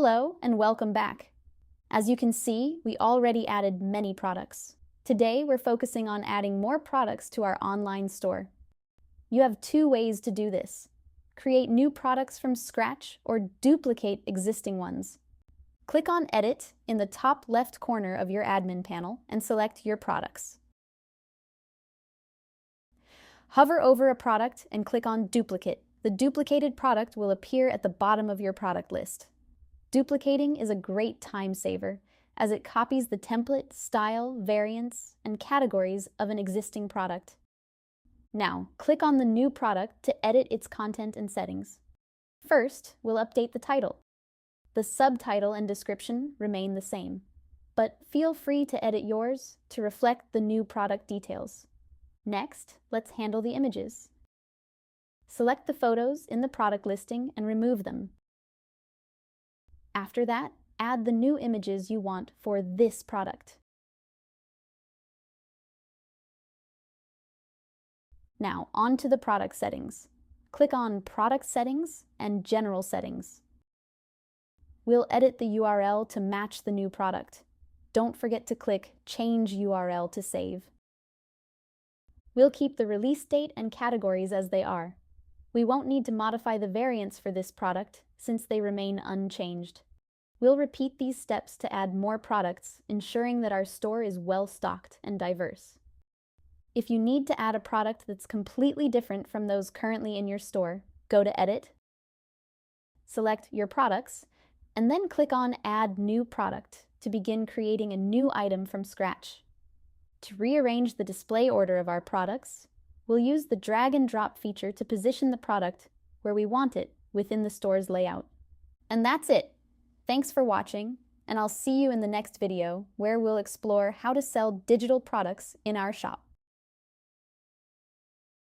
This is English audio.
Hello and welcome back. As you can see, we already added many products. Today, we're focusing on adding more products to our online store. You have two ways to do this. Create new products from scratch or duplicate existing ones. Click on Edit in the top left corner of your admin panel and select your products. Hover over a product and click on Duplicate. The duplicated product will appear at the bottom of your product list. Duplicating is a great time saver, as it copies the template, style, variants, and categories of an existing product. Now, click on the new product to edit its content and settings. First, we'll update the title. The subtitle and description remain the same, but feel free to edit yours to reflect the new product details. Next, let's handle the images. Select the photos in the product listing and remove them. After that, add the new images you want for this product. Now, on to the product settings. Click on Product Settings and General Settings. We'll edit the URL to match the new product. Don't forget to click Change URL to save. We'll keep the release date and categories as they are. We won't need to modify the variants for this product since they remain unchanged. We'll repeat these steps to add more products, ensuring that our store is well stocked and diverse. If you need to add a product that's completely different from those currently in your store, go to Edit, select Your Products, and then click on Add New Product to begin creating a new item from scratch. To rearrange the display order of our products, we'll use the drag and drop feature to position the product where we want it within the store's layout. And that's it! Thanks for watching, and I'll see you in the next video where we'll explore how to sell digital products in our shop.